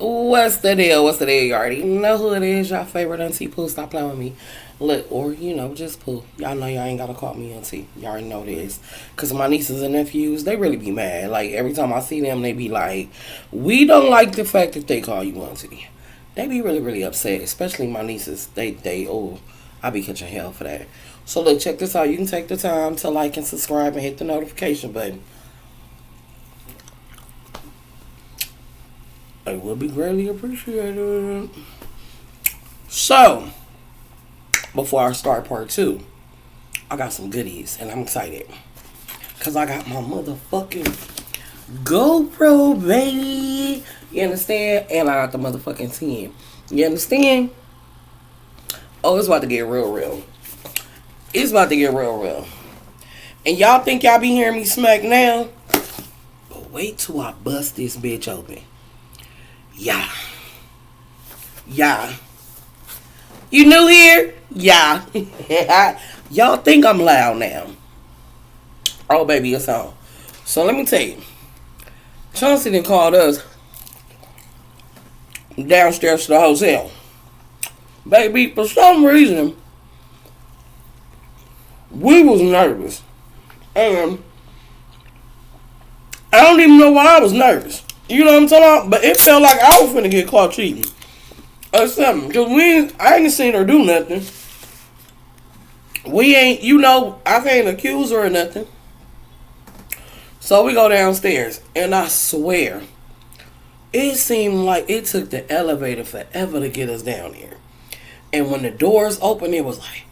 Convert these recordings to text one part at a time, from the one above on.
What's the deal? What's the deal? You already know who it is. Y'all favorite auntie Pooh. Stop playing with me. Look, or just Pooh. Y'all know y'all ain't gotta call me auntie. Y'all already know this. Cause my nieces and nephews, they really be mad. Like every time I see them, they be like, "We don't like the fact that they call you auntie." They be really, really upset. Especially my nieces. I be catching hell for that. So look, check this out. You can take the time to like and subscribe and hit the notification button. It will be greatly appreciated. So, before I start part two, I got some goodies and I'm excited. Because I got my motherfucking GoPro, baby. You understand? And I got the motherfucking 10. You understand? Oh, it's about to get real. It's about to get real. And y'all think y'all be hearing me smack now? But wait till I bust this bitch open. Yeah. You new here? Yeah. Y'all think I'm loud now. Oh, baby, it's on. So let me tell you. Chauncey done called us downstairs to the hotel. Baby, for some reason, we was nervous. And I don't even know why I was nervous. You know what I'm talking about? But it felt like I was finna get caught cheating. Or something. Because I ain't seen her do nothing. We ain't, I can't accuse her or nothing. So we go downstairs. And I swear, it seemed like it took the elevator forever to get us down here. And when the doors opened, it was like,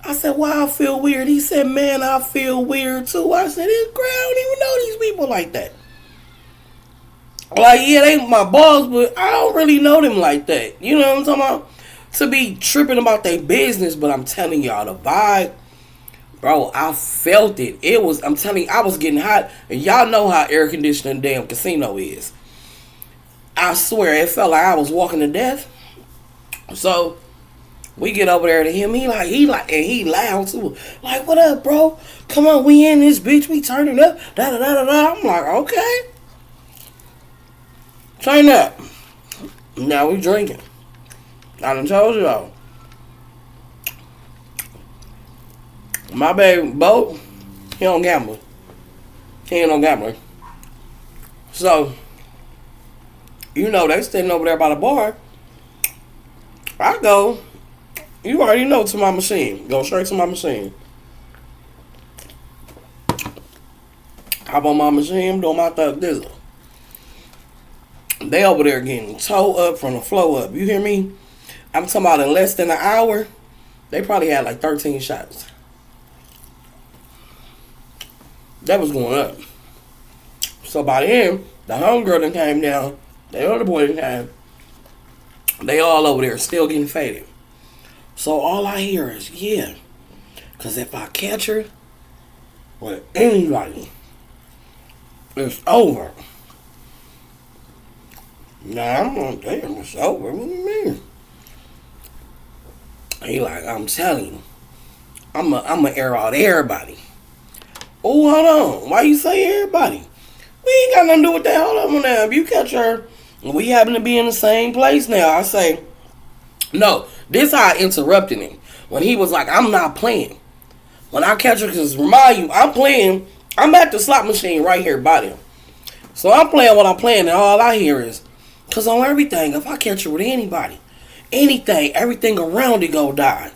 I said, why I feel weird? He said, man, I feel weird too. I said, this girl, I don't even know these people like that. Like, yeah, they ain't my boss, but I don't really know them like that. You know what I'm talking about? To be tripping about their business, but I'm telling y'all, the vibe, bro, I felt it. I'm telling you, I was getting hot. And y'all know how air conditioning damn casino is. I swear, it felt like I was walking to death. So, we get over there to him. And he loud too. Like, what up, bro? Come on, we in this bitch. We turning up. Da da da da da. I'm like, okay. Turn up. Now we drinking. I done told y'all. My baby Bo, he don't gamble. He ain't no gambler. So, they sitting over there by the bar. I go. You already know, to my machine. Go straight to my machine. Hop on my machine, doing my thug dizzle. They over there getting toe up from the flow up. You hear me? I'm talking about in less than an hour, they probably had like 13 shots. That was going up. So by the end, the homegirl done came down. The other boy done came. They all over there still getting faded. So all I hear is, yeah. Because if I catch her with anybody, it's over. Nah, I'm like, damn, it's over. What do you mean? He like, I'm telling you, I'm a air out everybody. Oh, hold on. Why you say everybody? We ain't got nothing to do with that. Hold on now. If you catch her, we happen to be in the same place now. I say, no, this how I interrupted him. When he was like, I'm not playing. When I catch her, because remind you, I'm playing. I'm at the slot machine right here by them. So I'm playing what I'm playing, and all I hear is, because on everything, if I catch her with anybody, anything, everything around it go die.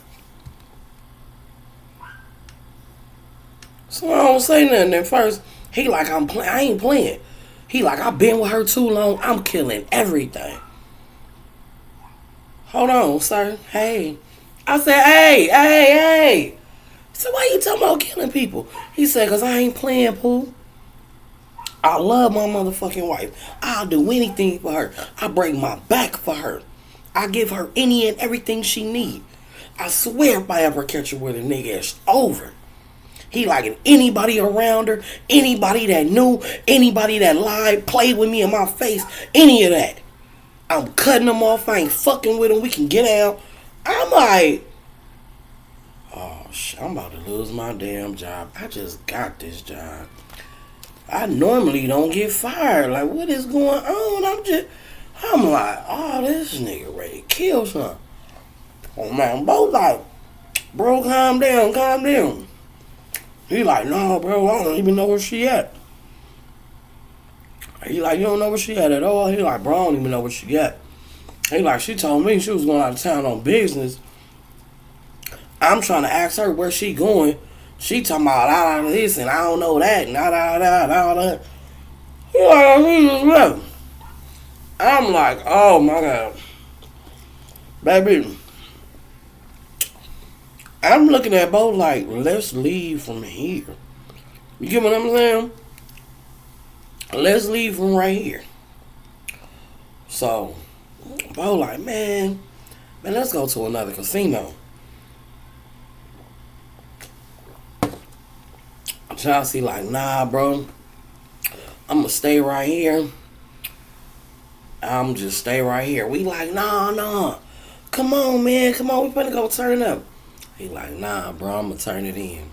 So I don't say nothing at first. He like, I ain't playing. He like, I've been with her too long. I'm killing everything. Hold on, sir. Hey. I said, hey. So why you talking about killing people? He said, because I ain't playing, Pooh. I love my motherfucking wife. I'll do anything for her. I break my back for her. I give her any and everything she need. I swear if I ever catch her with a nigga, it's over. He like anybody around her, anybody that knew, anybody that lied, played with me in my face, any of that. I'm cutting them off. I ain't fucking with them. We can get out. I'm like, oh shit, I'm about to lose my damn job. I just got this job. I normally don't get fired. Like, what is going on? I'm like, oh, this nigga ready to kill something. Oh, man, both like, bro, calm down, calm down. He like, no, bro, I don't even know where she at. He like, you don't know where she at all? He like, bro, I don't even know where she at. He like, she told me she was going out of town on business. I'm trying to ask her where she going. She talking about this and I don't know that and da. He like, he just left. I'm like, oh my God. Baby. I'm looking at both like, let's leave from here. You get what I'm saying? Let's leave from right here. So, Bo like, man, let's go to another casino. Chelsea like, nah, bro. I'm gonna stay right here. I'm just stay right here. We like, nah. Come on, man. Come on. We better go turn up. He like, nah, bro. I'm gonna turn it in.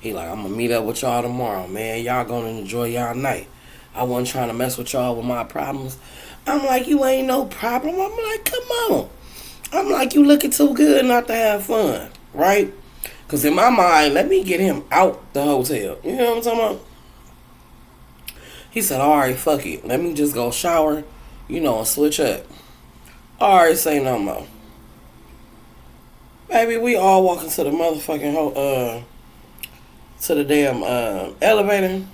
He like, I'm gonna meet up with y'all tomorrow, man. Y'all gonna enjoy y'all night. I wasn't trying to mess with y'all with my problems. I'm like, you ain't no problem. I'm like, come on. I'm like, you looking too good not to have fun, right? Because in my mind, let me get him out the hotel. You know what I'm talking about? He said, all right, fuck it. Let me just go shower, and switch up. All right, say no more. Baby, we all walking to the motherfucking to the damn elevator.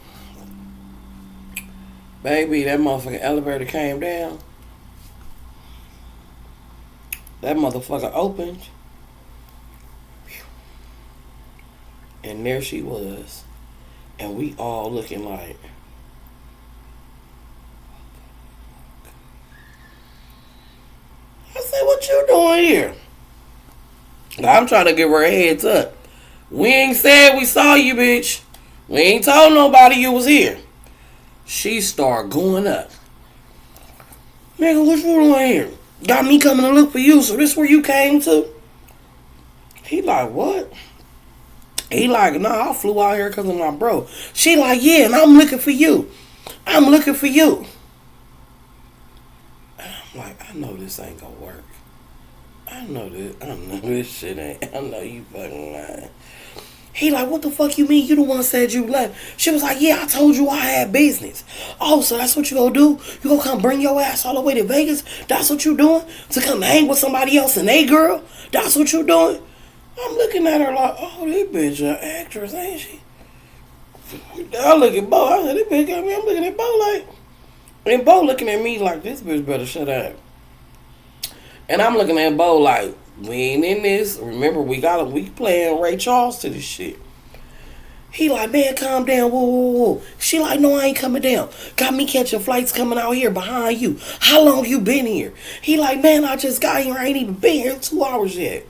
Baby, that motherfucking elevator came down. That motherfucker opened. And there she was. And we all looking like, I said, what you doing here? I'm trying to give her a heads up. We ain't said we saw you, bitch. We ain't told nobody you was here. She started going up. Nigga, what you doing here? Got me coming to look for you, so this where you came to? He like, what? He like, nah, I flew out here because of my bro. She like, yeah, and I'm looking for you. I'm looking for you. And I'm like, I know this ain't gonna work. I know this shit ain't. I know you fucking lying. He like, what the fuck you mean? You the one said you left. She was like, yeah, I told you I had business. Oh, so that's what you gonna do? You gonna come bring your ass all the way to Vegas? That's what you doing? To come hang with somebody else and they girl? That's what you doing? I'm looking at her like, oh, this bitch an actress, ain't she? I look at Bo. I said, this bitch got me. I'm looking at Bo like, and Bo looking at me like, this bitch better shut up. And I'm looking at Bo like, we ain't in this. Remember, we playing Ray Charles to this shit. He like, man, calm down. Whoa. She like, no, I ain't coming down. Got me catching flights coming out here behind you. How long you been here? He like, man, I just got here. I ain't even been here 2 hours yet.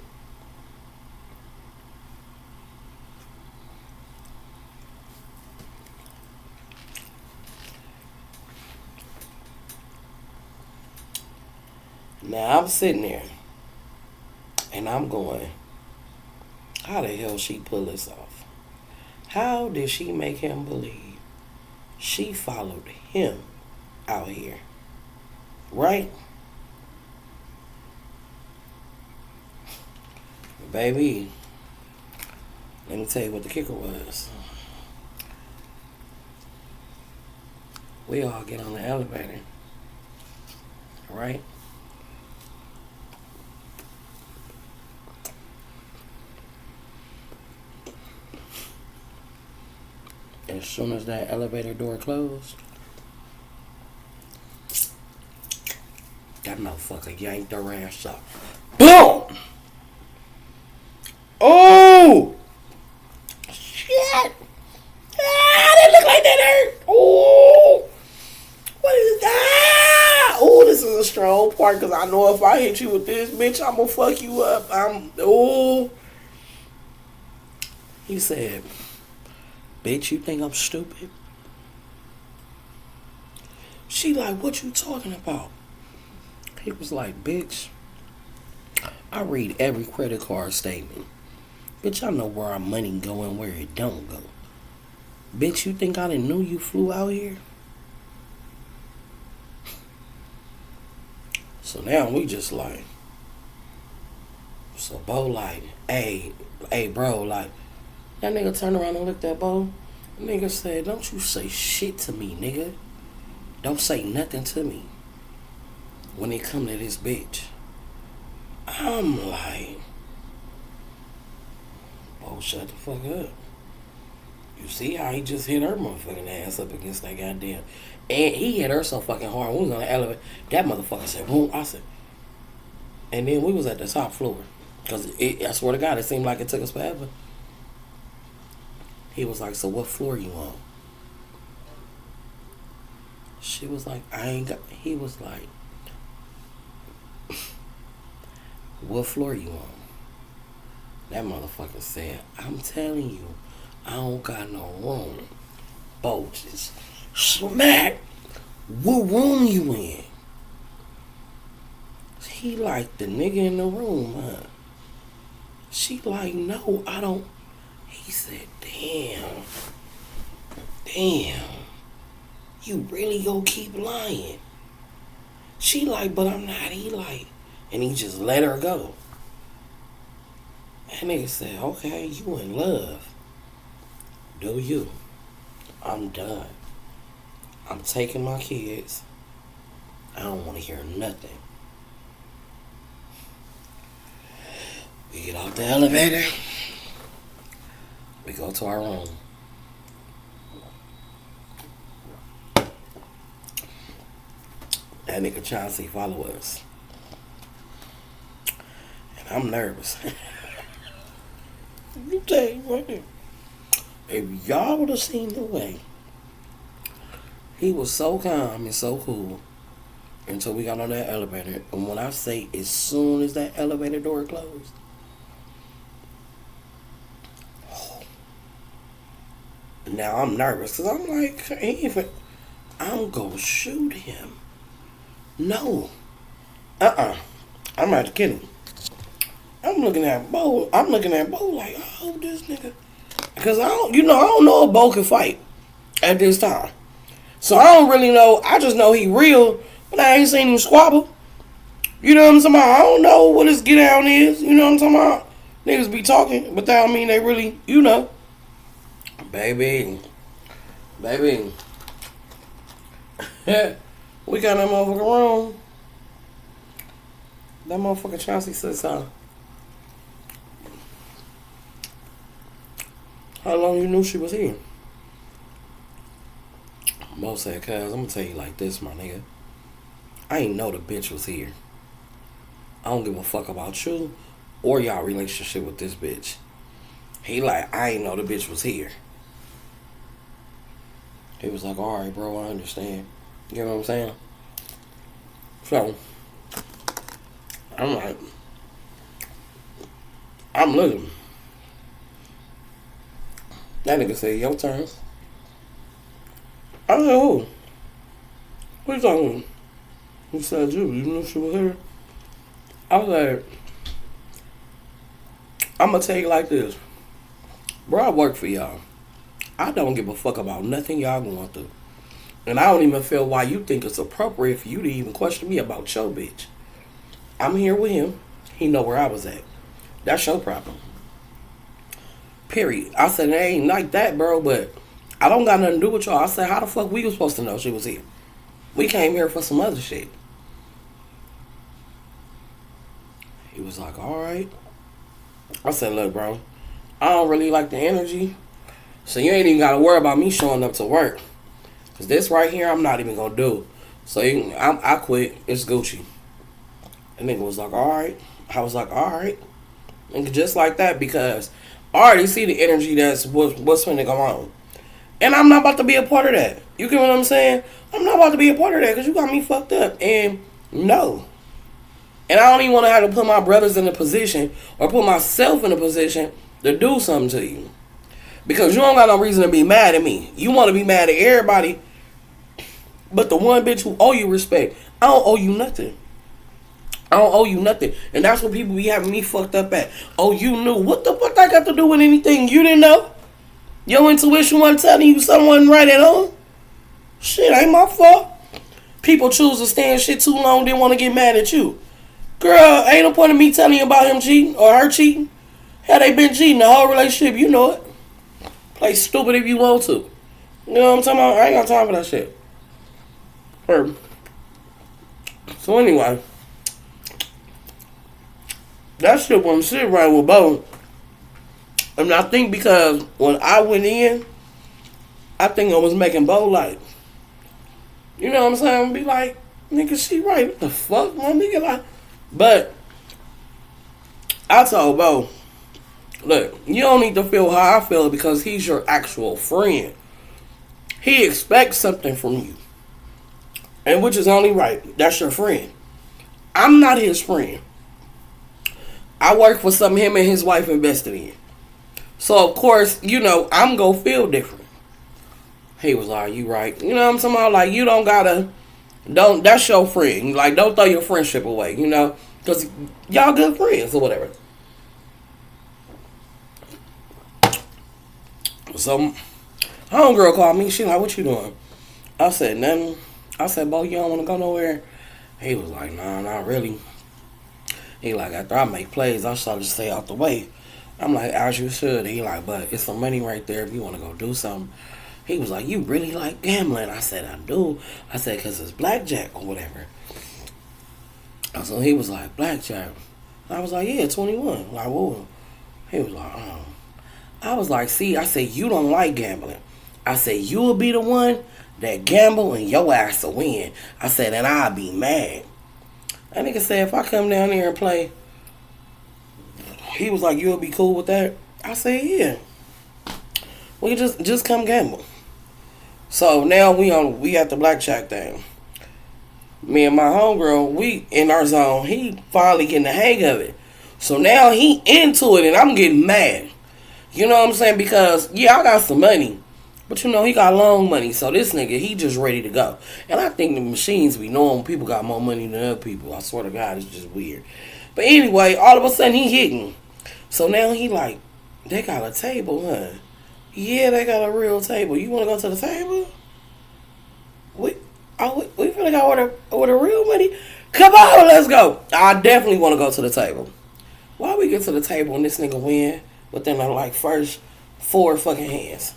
Now I'm sitting there. And I'm going, how the hell she pull this off? How did she make him believe she followed him out here? Right? Baby, let me tell you what the kicker was. We all get on the elevator. Right? As soon as that elevator door closed, that motherfucker yanked her ass up. Boom! Oh! Shit! Ah, that look like that hurt. Oh! What is that? Oh, this is a strong part because I know if I hit you with this, bitch, I'm gonna fuck you up. Oh. He said, bitch, you think I'm stupid? She like, what you talking about? He was like, bitch, I read every credit card statement. Bitch, I know where our money go and where it don't go. Bitch, you think I didn't know you flew out here? So now we just like, so Bo like, hey, bro, like, that nigga turned around and looked at Bo. The nigga said, don't you say shit to me, nigga. Don't say nothing to me when it come to this bitch. I'm like, Bo, shut the fuck up. You see how he just hit her motherfucking ass up against that goddamn. And he hit her so fucking hard. We was on the elevator. That motherfucker said, boom. I said, and then we was at the top floor. Because I swear to God, it seemed like it took us forever. He was like, so what floor you on? She was like, I ain't got. He was like, what floor you on? That motherfucker said, I'm telling you, I don't got no room. Bo just smack. What room you in? He like, the nigga in the room, huh? She like, no, I don't. He said, damn. You really gonna keep lying? She like, but I'm not. He like, and he just let her go. That nigga said, okay, you in love. Do you? I'm done. I'm taking my kids. I don't want to hear nothing. We get off the elevator. We go to our room. That nigga Chauncey follow us. And I'm nervous. You tell you what, if y'all would have seen the way he was so calm and so cool until we got on that elevator. And when I say as soon as that elevator door closed, now I'm nervous because I'm like, I'm gonna shoot him. No. I'm about to kill him. I'm looking at Bo like, oh, this nigga. Because I don't know if Bo can fight at this time. So I don't really know. I just know he real, but I ain't seen him squabble. You know what I'm talking about? I don't know what his get down is. You know what I'm talking about? Niggas be talking, but that don't mean they really, you know. Baby. We got that motherfucker wrong. That motherfucker Chauncey said something. How long you knew she was here? Mo said, cuz, I'm gonna tell you like this, my nigga. I ain't know the bitch was here. I don't give a fuck about you or y'all relationship with this bitch. He like, I ain't know the bitch was here. He was like, alright, bro, I understand. You know what I'm saying? So, I'm like, I'm looking. That nigga said, your turn. I said, who? What you talking about? He said, you knew she was here? I was like, I'm gonna tell you like this. Bro, I work for y'all. I don't give a fuck about nothing y'all going through. And I don't even feel why you think it's appropriate for you to even question me about your bitch. I'm here with him. He know where I was at. That's your problem. Period. I said, it ain't like that, bro, but I don't got nothing to do with y'all. I said, how the fuck we was supposed to know she was here? We came here for some other shit. He was like, alright. I said, look, bro, I don't really like the energy, so you ain't even got to worry about me showing up to work. Because this right here, I'm not even going to do. So I quit. It's Gucci. And nigga was like, alright. I was like, alright. And just like that, because I already see the energy what's finna go on. And I'm not about to be a part of that. You get what I'm saying? I'm not about to be a part of that because you got me fucked up. And no. And I don't even want to have to put my brothers in a position or put myself in a position to do something to you. Because you don't got no reason to be mad at me. You want to be mad at everybody but the one bitch who owe you respect. I don't owe you nothing. I don't owe you nothing. And that's what people be having me fucked up at. Oh, you knew. What the fuck I got to do with anything? You didn't know? Your intuition wasn't telling you something wasn't right at all. Shit, ain't my fault. People choose to stay in shit too long, then want to get mad at you. Girl, ain't no point in me telling you about him cheating or her cheating. Had they been cheating the whole relationship, you know it. Play stupid if you want to. You know what I'm talking about? I ain't got time for that shit. So anyway, that shit wasn't sit right with Bo. And I think because when I went in, I think I was making Bo like, you know what I'm saying? Be like, nigga, she right. What the fuck, my nigga? Like, but I told Bo, look, you don't need to feel how I feel because he's your actual friend. He expects something from you. And which is only right. That's your friend. I'm not his friend. I work for something him and his wife invested in. So, of course, you know, I'm going to feel different. He was like, you right. You know what I'm talking about? Like, you don't gotta, that's your friend. Like, don't throw your friendship away, you know? Because y'all good friends or whatever. So, homegirl called me. She like, what you doing? I said, nothing. I said, Bo, you don't want to go nowhere? He was like, nah, not really. He like, after I make plays, I start to stay out the way. I'm like, as you should. He like, but it's some money right there if you want to go do something. He was like, you really like gambling? I said, I do. I said, because it's blackjack or whatever. So he was like, blackjack. I was like, yeah, 21. Like, whoa. He was like, oh. I was like, see, I said, you don't like gambling. I said, you will be the one that gamble and your ass will win. I said, and I'll be mad. That nigga said, if I come down there and play, he was like, you'll be cool with that? I said, yeah. We just come gamble. So now we at the blackjack thing. Me and my homegirl, we in our zone. He finally getting the hang of it. So now he into it and I'm getting mad. You know what I'm saying? Because, yeah, I got some money. But, you know, he got long money. So this nigga, he just ready to go. And I think the machines be knowing people got more money than other people. I swear to God, it's just weird. But anyway, all of a sudden he hitting. So now he like, they got a table, huh? Yeah, they got a real table. You want to go to the table? We finna go with the real money? Come on, let's go. I definitely want to go to the table. Why we get to the table and this nigga win within the like first 4 fucking hands?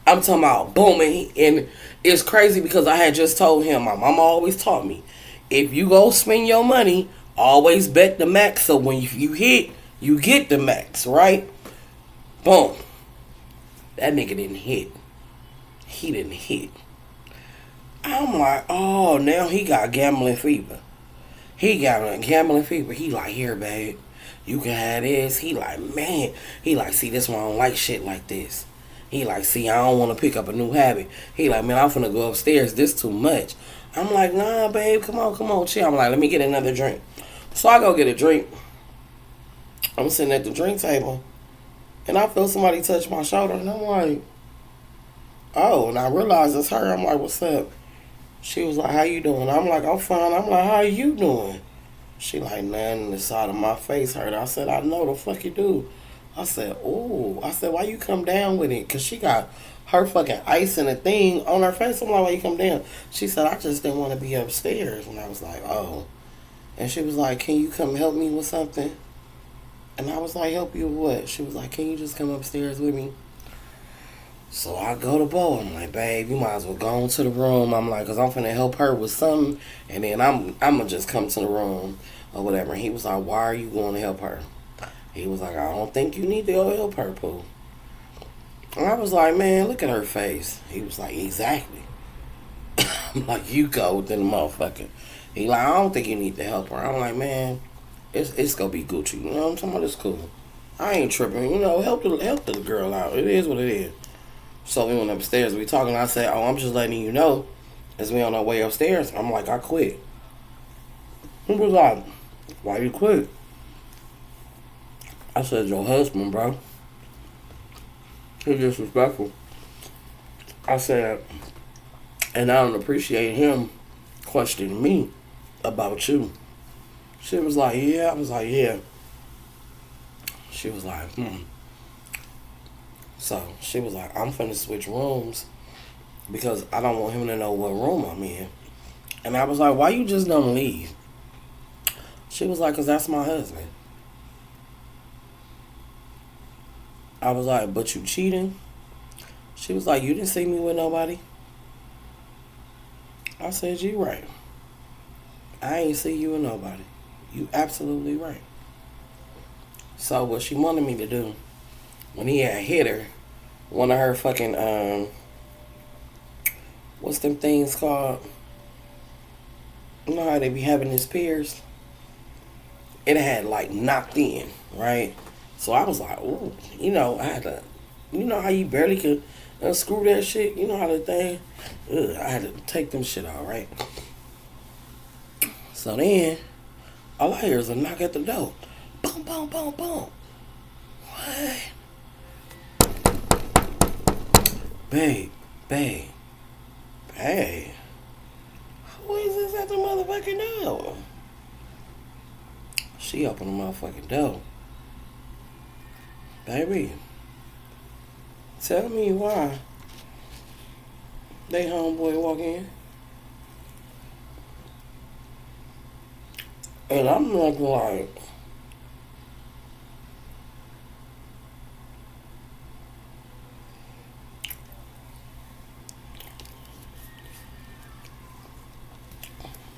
I'm talking about boom, and it's crazy because I had just told him, my mama always taught me, if you go spend your money, always bet the max. So when you hit, you get the max, right? Boom. That nigga didn't hit. He didn't hit. I'm like, oh, now he got gambling fever. He got a gambling fever. He like, here, babe, you can have this. He like, man. He like, see, this one I don't like shit like this. He like, see, I don't want to pick up a new habit. He like, man, I'm finna go upstairs. This too much. I'm like, nah, babe, come on, chill. I'm like, let me get another drink. So I go get a drink. I'm sitting at the drink table. And I feel somebody touch my shoulder. And I'm like, oh. And I realize it's her. I'm like, what's up? She was like, how you doing? I'm like, I'm fine. I'm like, how you doing? She like, nothing. The side of my face hurt. I said, I know the fuck you do. I said, ooh. I said, why you come down with it? Because she got her fucking ice and a thing on her face. I'm like, why you come down? She said, I just didn't want to be upstairs. And I was like, oh. And she was like, can you come help me with something? And I was like, help you with what? She was like, can you just come upstairs with me? So I go to Bo. I'm like, babe, you might as well go into the room. I'm like, because I'm finna help her with something. And then I'm going to just come to the room or whatever. And he was like, why are you going to help her? He was like, I don't think you need to go help her, Pooh. And I was like, man, look at her face. He was like, exactly. I'm like, you go with the motherfucker. He like, I don't think you need to help her. I'm like, man, it's going to be Gucci. You know what I'm talking about? It's cool. I ain't tripping. You know, help the girl out. It is what it is. So we went upstairs. We talking. I said, oh, I'm just letting you know as we on our way upstairs. I'm like, I quit. He was like, why you quit? I said, your husband, bro. He's disrespectful. I said, and I don't appreciate him questioning me about you. She was like, yeah. I was like, yeah. She was like, So she was like, I'm finna switch rooms because I don't want him to know what room I'm in. And I was like, why you just don't leave? She was like, because that's my husband. I was like, but you cheating? She was like, you didn't see me with nobody. I said, you right. I ain't see you with nobody. You absolutely right. So what she wanted me to do, when he had hit her, one of her fucking, what's them things called? You know how they be having this pierce? It had like knocked in, right? So I was like, ooh, I had to, how you barely could unscrew that shit? You know how the thing, I had to take them shit out, right? So then, all I hear is a knock at the door. Boom, boom, boom, boom. What? Babe, babe, babe. Who is this at the motherfucking door? She opened the motherfucking door. Baby, tell me why they homeboy walk in. And I'm looking like,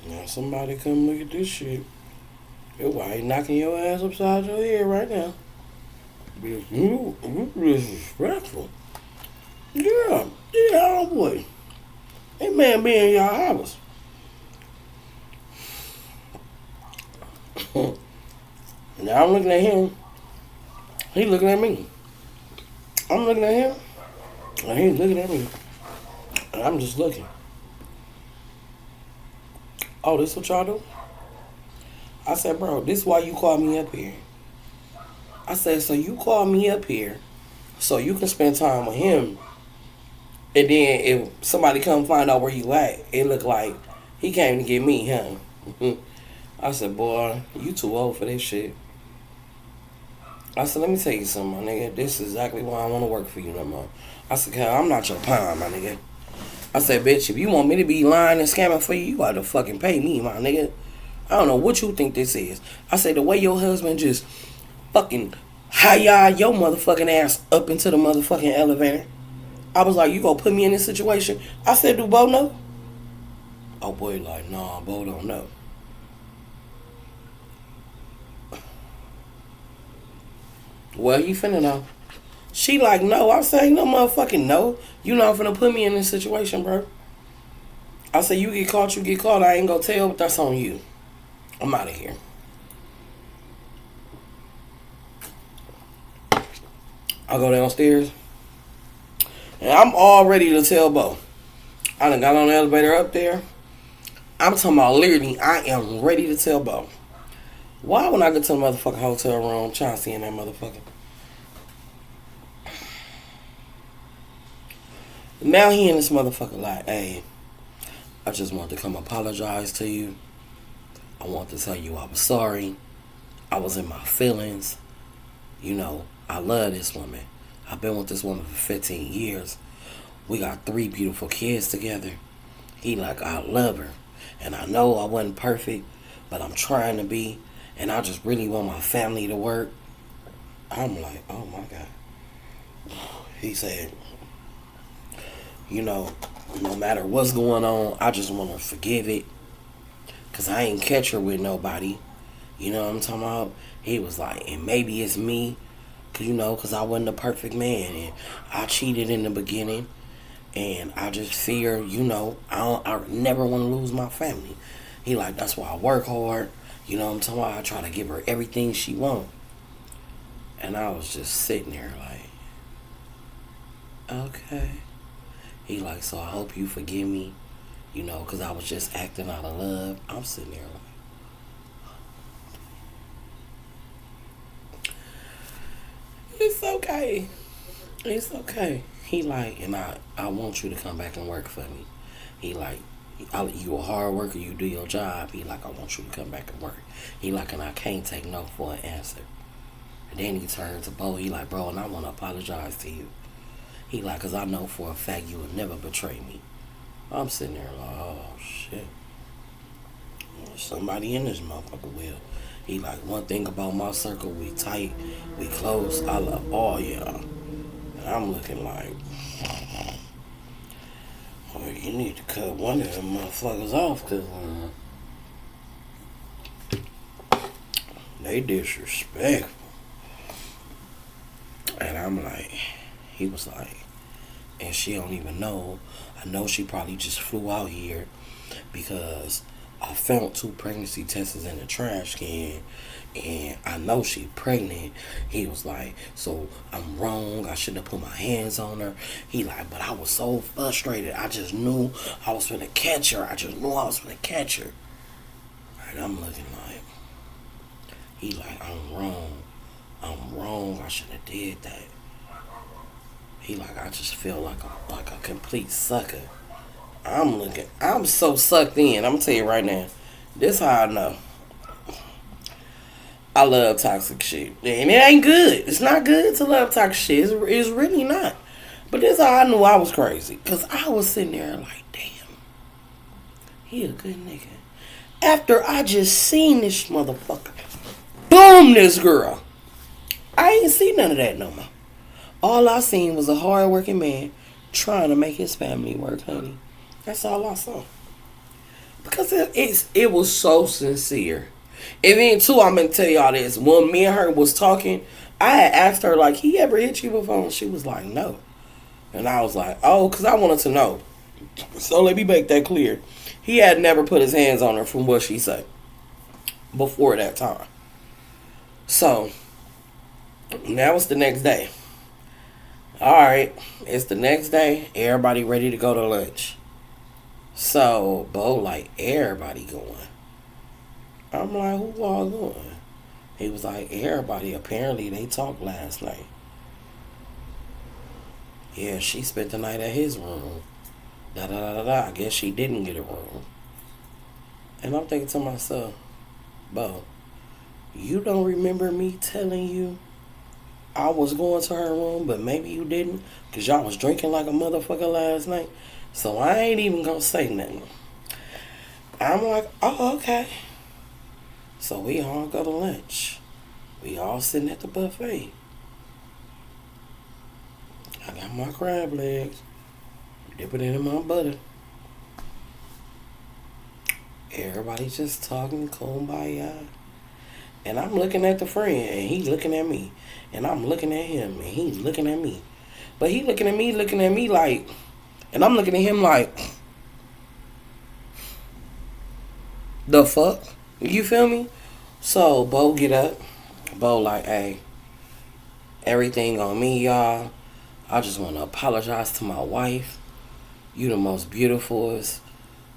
now somebody come look at this shit. Why he knocking your ass upside your head right now? Bitch, you disrespectful. Yeah, homeboy. That man be in y'all house. Now I'm looking at him. He looking at me. I'm looking at him. And he's looking at me. And I'm just looking. Oh, this what y'all do? I said, bro, this is why you called me up here. I said, so you called me up here so you can spend time with him. And then if somebody come find out where you at, it look like he came to get me, huh? I said, boy, you too old for this shit. I said, let me tell you something, my nigga. This is exactly why I want to work for you no more. I said, cause I'm not your pawn, my nigga. I said, bitch, if you want me to be lying and scamming for you, you gotta fucking pay me, my nigga. I don't know what you think this is. I said, the way your husband just fucking hi-ya your motherfucking ass up into the motherfucking elevator. I was like, you gonna put me in this situation? I said, do Bo know? Oh boy, like, nah, Bo don't know. Well, he finna know. She like, no. I say, no motherfucking no. You not finna put me in this situation, bro. I say, you get caught, you get caught. I ain't gonna tell, but that's on you. I'm out of here. I go downstairs. And I'm all ready to tell Bo. I done got on the elevator up there. I'm talking about literally, I am ready to tell Bo. Why when I get to the motherfucking hotel room, trying to see in that motherfucker? Now he in this motherfucker like, hey, I just want to come apologize to you. I want to tell you I was sorry. I was in my feelings. I love this woman. I've been with this woman for 15 years. We got 3 beautiful kids together. He like, I love her. And I know I wasn't perfect, but I'm trying to be. And I just really want my family to work. I'm like, oh my God. He said, no matter what's going on, I just want to forgive it. Because I ain't catch her with nobody. You know what I'm talking about? He was like, and maybe it's me. Because I wasn't a perfect man. And I cheated in the beginning. And I just fear, I never want to lose my family. He like, that's why I work hard. You know what I'm talking about? I try to give her everything she wants. And I was just sitting there like, okay. He like, so I hope you forgive me, because I was just acting out of love. I'm sitting there like, it's okay. It's okay. He like, and I want you to come back and work for me. He like, you a hard worker, you do your job. He like, I want you to come back and work. He like, and I can't take no for an answer. And then he turned to Bo. He like, bro, and I want to apologize to you. He like, cause I know for a fact you would never betray me. I'm sitting there like, oh shit. Somebody in this motherfucker will. He like, one thing about my circle, we tight, we close. I love all y'all. And I'm looking like, well, you need to cut one of them motherfuckers off, cause they disrespectful. And I'm like, he was like, and she don't even know. I know she probably just flew out here because I found 2 pregnancy tests in the trash can, and I know she pregnant. He was like, so I'm wrong. I shouldn't have put my hands on her. He like, but I was so frustrated. I just knew I was gonna catch her. I just knew I was gonna catch her. And I'm looking like, he like, I'm wrong. I'm wrong. I should have did that. He like, I just feel like a complete sucker. I'm so sucked in. I'm gonna tell you right now. This how I know. I love toxic shit. And it ain't good. It's not good to love toxic shit. It's really not. But this how I knew I was crazy. Cause I was sitting there like, damn. He a good nigga. After I just seen this motherfucker. Boom, this girl. I ain't seen none of that no more. All I seen was a hard-working man trying to make his family work, honey. That's all I saw. Because it was so sincere. And then, too, I'm going to tell y'all this. When me and her was talking, I had asked her, like, he ever hit you before? And she was like, no. And I was like, oh, because I wanted to know. So let me make that clear. He had never put his hands on her from what she said before that time. So, now it's the next day. Alright, it's the next day. Everybody ready to go to lunch. So, Bo like, everybody going. I'm like, who all going? He was like, everybody. Apparently, they talked last night. Yeah, she spent the night at his room. Da da da da da. I guess she didn't get a room. And I'm thinking to myself, Bo, you don't remember me telling you I was going to her room, but maybe you didn't, because y'all was drinking like a motherfucker last night. So I ain't even going to say nothing. I'm like, oh, okay. So we all go to lunch. We all sitting at the buffet. I got my crab legs. Dip it in my butter. Everybody just talking kumbaya. And I'm looking at the friend, and he's looking at me. And I'm looking at him, and he's looking at me. But he looking at me like, and I'm looking at him like, the fuck? You feel me? So, Bo get up. Bo like, hey, everything on me, y'all. I just want to apologize to my wife. You the most beautiful,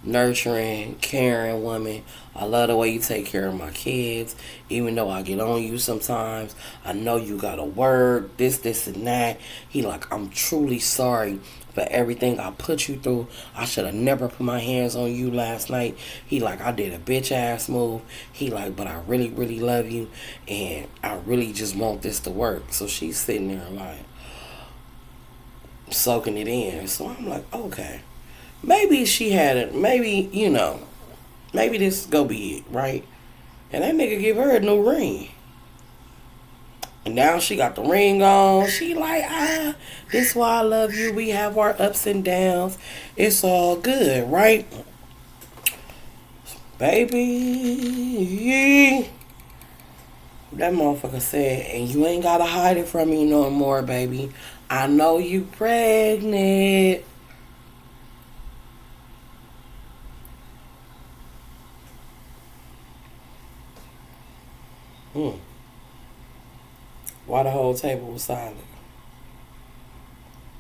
nurturing, caring woman. I love the way you take care of my kids. Even though I get on you sometimes, I know you gotta work, this, and that. He like, I'm truly sorry for everything I put you through. I should have never put my hands on you last night. He like, I did a bitch ass move. He like, but I really, really love you, and I really just want this to work. So she's sitting there like, soaking it in. So I'm like, okay. Maybe she had it. Maybe, maybe this go be it, right? And that nigga give her a new ring. And now she got the ring on. She like, this why I love you. We have our ups and downs. It's all good, right? Baby. That motherfucker said, and you ain't gotta hide it from me no more, baby. I know you pregnant. Why the whole table was silent?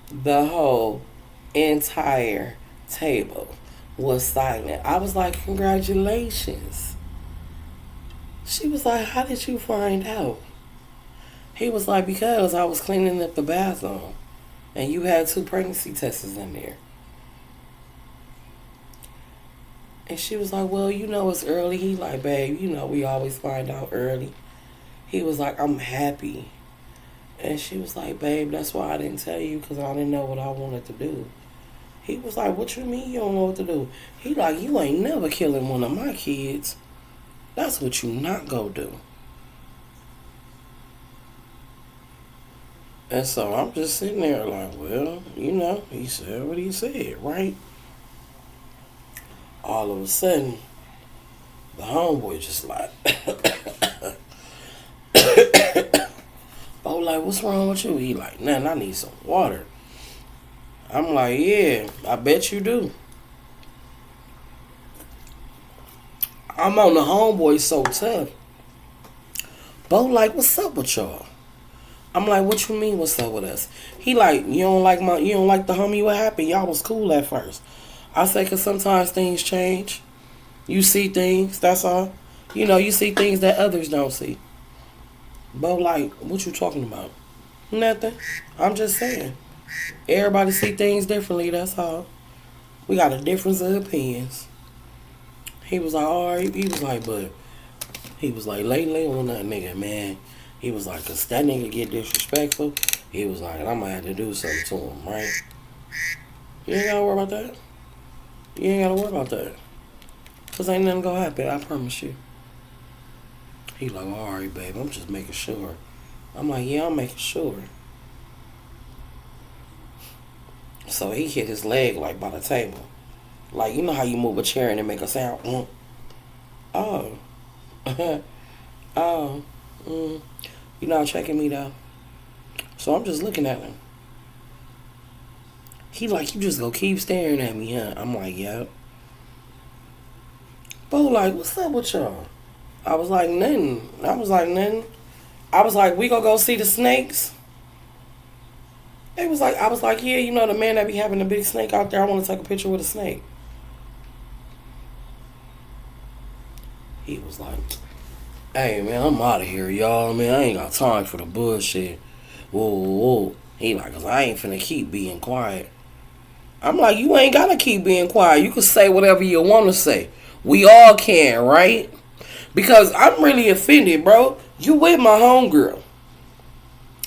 The whole entire table was silent. I was like, congratulations. She was like, how did you find out? He was like, because I was cleaning up the bathroom and you had 2 pregnancy tests in there. And she was like, well, it's early. He like, babe, we always find out early. He was like, I'm happy. And she was like, babe, that's why I didn't tell you, because I didn't know what I wanted to do. He was like, what you mean you don't know what to do? He like, you ain't never killing one of my kids. That's what you not gonna do. And so I'm just sitting there like, well, he said what he said, right? All of a sudden, the homeboy just like, oh, like, what's wrong with you? He like, nothing, I need some water. I'm like, yeah, I bet you do. I'm on the homeboy so tough. Bo like, what's up with y'all? I'm like, what you mean what's up with us? He like, you don't like the homie, what happened? Y'all was cool at first. I say, cause sometimes things change. You see things, that's all. You see things that others don't see. Bo like, what you talking about? Nothing. I'm just saying. Everybody see things differently, that's all. We got a difference of opinions. He was like, alright. He was like, lately on that nigga, man. He was like, cause that nigga get disrespectful. He was like, I'm gonna have to do something to him, right? You ain't gotta worry about that. You ain't gotta worry about that. Cause ain't nothing gonna happen, I promise you. He like, alright, babe, I'm just making sure. I'm like, yeah, I'm making sure. So he hit his leg like by the table. Like, you know how you move a chair and it make a sound? Oh. Oh. You're not checking me though. So I'm just looking at him. He like, you just gonna keep staring at me, huh? I'm like, yep. Bo like, what's up with y'all? I was like, nothing. I was like, we gonna go see the snakes? I was like, yeah, the man that be having the big snake out there, I want to take a picture with a snake. He was like, hey, man, I'm out of here, y'all. Man, I ain't got time for the bullshit. Whoa. He like, cause I ain't finna keep being quiet. I'm like, you ain't gotta keep being quiet. You can say whatever you want to say. We all can, right? Because I'm really offended, bro. You with my homegirl.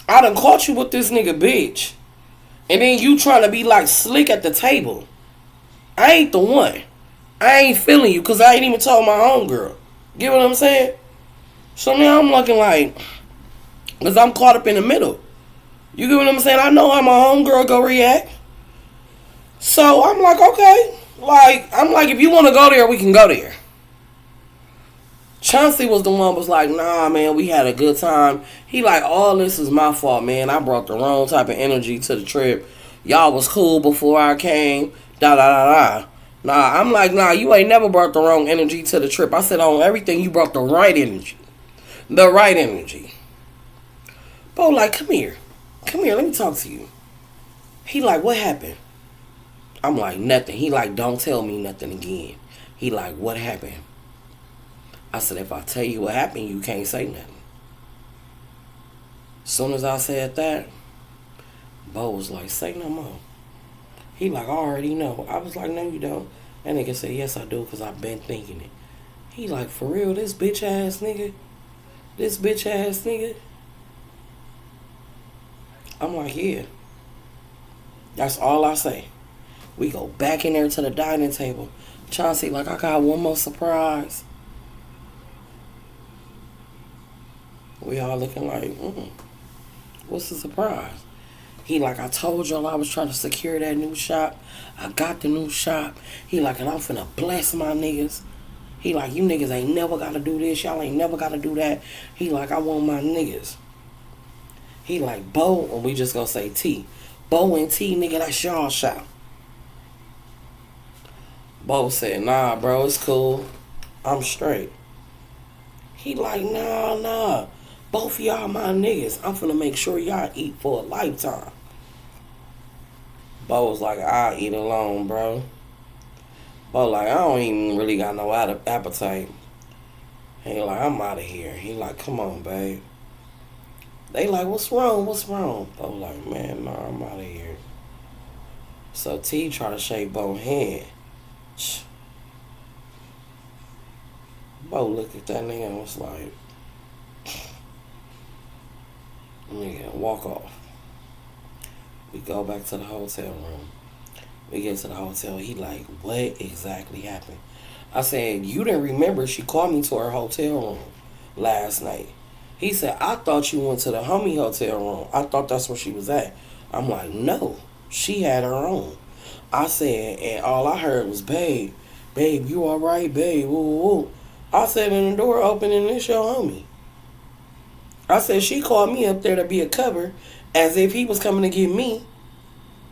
I done caught you with this nigga bitch. And then you trying to be like slick at the table. I ain't the one. I ain't feeling you because I ain't even told my homegirl. Get what I'm saying? So now I'm looking like, because I'm caught up in the middle. You get what I'm saying? I know how my homegirl go react. So I'm like, okay. I'm like, if you want to go there, we can go there. Chauncey was the one was like, nah, man, we had a good time. He like, all this is my fault, man. I brought the wrong type of energy to the trip. Y'all was cool before I came. Da da da da. Nah, I'm like, nah, you ain't never brought the wrong energy to the trip. I said on everything you brought the right energy. The right energy. Bo like, come here. Come here, let me talk to you. He like, what happened? I'm like, nothing. He like, don't tell me nothing again. He like, what happened? I said, if I tell you what happened, you can't say nothing. As soon as I said that, Bo was like, say no more. He like, I already know. I was like, no, you don't. That nigga said, yes, I do, because I've been thinking it. He like, for real, this bitch ass nigga? This bitch ass nigga? I'm like, yeah. That's all I say. We go back in there to the dining table. Chauncey like, I got one more surprise. We all looking like, what's the surprise? He like, I told y'all I was trying to secure that new shop. I got the new shop. He like, and I'm finna bless my niggas. He like, you niggas ain't never gotta do this. Y'all ain't never gotta do that. He like, I want my niggas. He like, Bo, and we just gonna say T. Bo and T, nigga, that's y'all shop. Bo said, nah, bro, it's cool. I'm straight. He like, nah. Both of y'all my niggas. I'm finna make sure y'all eat for a lifetime. Bo was like, I'll eat alone, bro. Bo like, I don't even really got no appetite. He like, I'm out of here. He like, come on, babe. They like, what's wrong? Bo like, man, nah, I'm out of here. So T try to shake Bo's hand. Bo looked at that nigga and was like, Nigga, walk off. We go back to the hotel room. We get to the hotel. He like, what exactly happened? I said, you didn't remember she called me to her hotel room last night. He said, I thought you went to the homie hotel room. I thought that's where she was at. I'm like, no, she had her own. I said, and all I heard was, babe, you all right, babe, woo, woo, woo. I said, and the door open and it's your homie. I said, she called me up there to be a cover as if he was coming to get me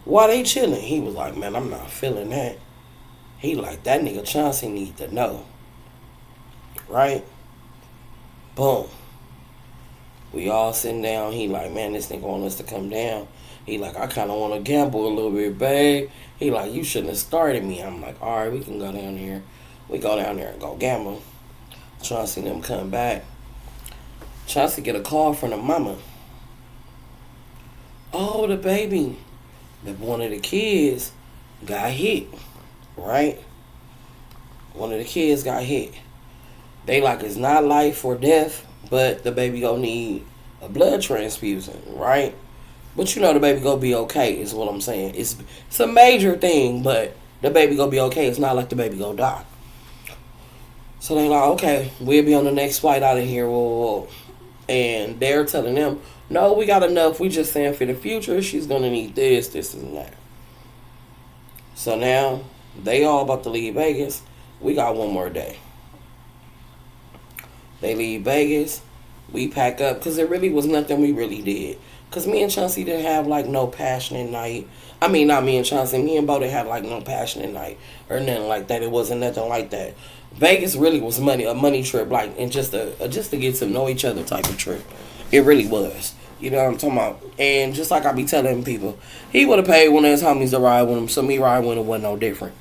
while they chilling. He was like, man, I'm not feeling that. He like, that nigga Chauncey need to know. Right? Boom. We all sitting down. He like, man, this nigga want us to come down. He like, I kind of want to gamble a little bit, babe. He like, you shouldn't have started me. I'm like, all right, we can go down here. We go down there and go gamble. Chauncey and them come back. Chauncey get a call from the mama. Oh, the baby. One of the kids got hit. Right? One of the kids got hit. They like, it's not life or death, but the baby gonna need a blood transfusion, right? But you know the baby gonna be okay, is what I'm saying. It's a major thing, but the baby gonna be okay. It's not like the baby gonna die. So they like, okay, we'll be on the next flight out of here. Whoa, whoa, whoa. And they're telling them, no, we got enough. We just saying for the future, she's gonna need this, and that. So now they all about to leave Vegas. We got one more day. They leave Vegas. We pack up because there really was nothing we really did. Because me and Chauncey didn't have like no passionate night. I mean, not me and Chauncey. Me and Bo didn't have like no passionate night or nothing like that. It wasn't nothing like that. Vegas really was a money trip, like, and just to get to know each other type of trip. It really was. You know what I'm talking about? And just like I be telling people, he would have paid one of his homies to ride with him, so me ride with him wasn't no different.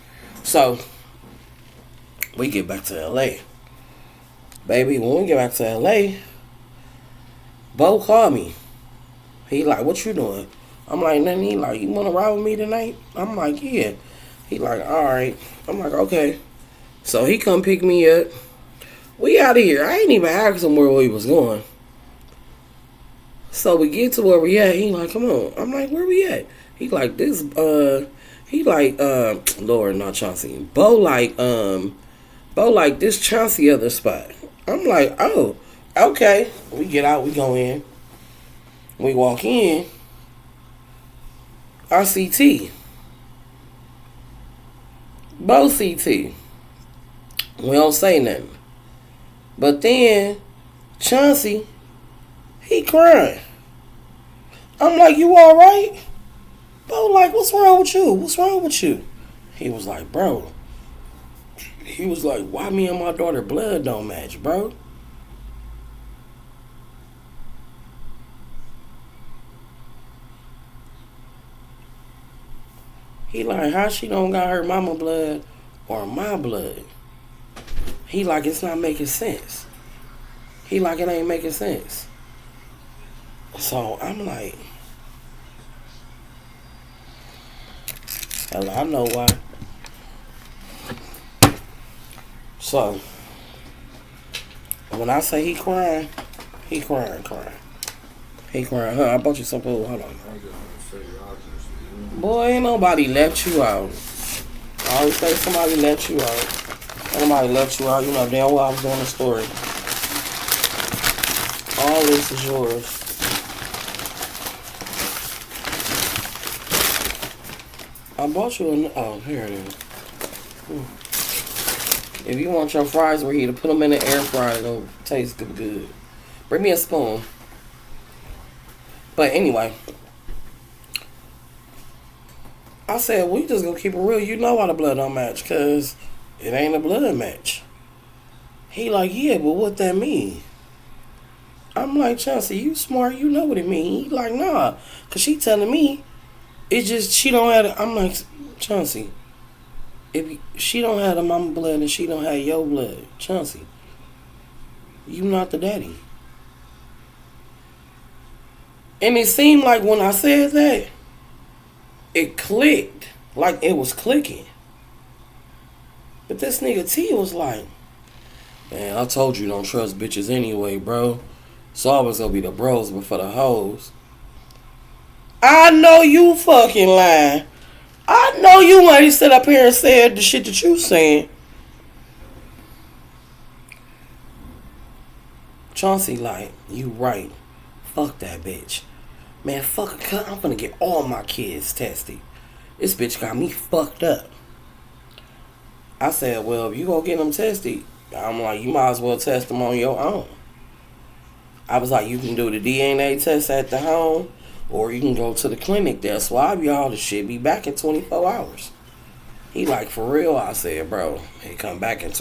So we get back to LA. Baby, when we get back to LA, Bo called me. He like, what you doing? I'm like, nothing. He like, you want to ride with me tonight? I'm like, yeah. He like, all right. I'm like, okay. So he come pick me up. We out of here. I ain't even asked him where we was going. So we get to where we at. He like, come on. I'm like, where we at? He like, this, Lord, not Chauncey. Bo like this Chauncey other spot. I'm like, oh, okay. We get out, we go in. We walk in. Our CT. Bo CT. We don't say nothing. But then, Chauncey, he crying. I'm like, you alright? Bo like, what's wrong with you? What's wrong with you? He was like, bro. He was like, why me and my daughter blood don't match, bro? He like, how she don't got her mama blood or my blood? He like, it's not making sense. He like, it ain't making sense. So I'm like, hell, I know why. So when I say he crying, he crying. He crying. Huh, I bought you some food. Hold on. Boy, ain't nobody let you out. I always say somebody let you out. Nobody let you out. You know damn well I was doing a story. All this is yours. I bought you a... Oh, here it is. If you want your fries reheated, put them in the air fryer. It'll taste good. Bring me a spoon. But anyway... I said, we just gonna keep it real. You know why the blood don't match, because it ain't a blood match. He like, yeah, but what that mean? I'm like, Chauncey, you smart, you know what it mean. He like, nah, because she telling me, it's just, she don't have, I'm like, Chauncey, if she don't have the mama blood and she don't have your blood, Chauncey, you not the daddy. And it seemed like when I said that, it clicked, like it was clicking. But this nigga T was like, man, I told you don't trust bitches anyway, bro. So I was gonna be the bros before the hoes. I know you fucking lying. I know you ain't sit up here and said the shit that you saying. Chauncey like, you right. Fuck that bitch. Man, fuck her. I'm gonna get all my kids tested. This bitch got me fucked up. I said, well, if you gonna get them tested, I'm like, you might as well test them on your own. I was like, you can do the DNA test at the home, or you can go to the clinic. They'll swab y'all. The shit be back in 24 hours. He like, for real? I said, bro, it come back in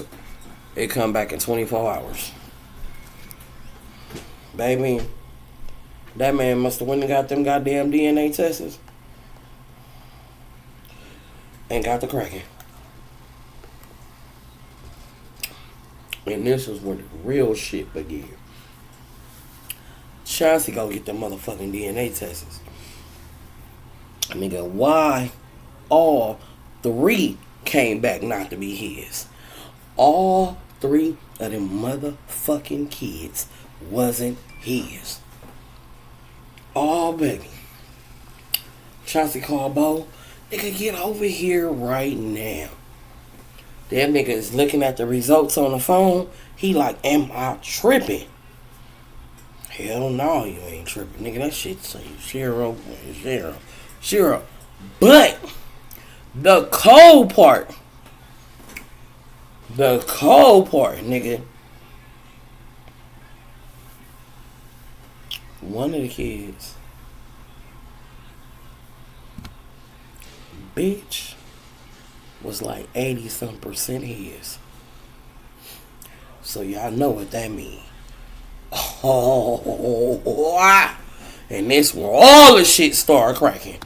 24 hours. Baby, that man must have went and got them goddamn DNA tests and got the cracking. And this is where the real shit began. Chauncey go get the motherfucking DNA tests. Nigga, why all three came back not to be his? All three of them motherfucking kids wasn't his. Oh, baby. Chauncey called Bo. Nigga, get over here right now. That nigga is looking at the results on the phone. He like, am I tripping? Hell no, you ain't tripping. Nigga, that shit say 0, 0, 0. But the cold part, nigga. One of the kids, bitch, was like 80-some% his. So y'all know what that mean. Oh, and this where all the shit started cracking.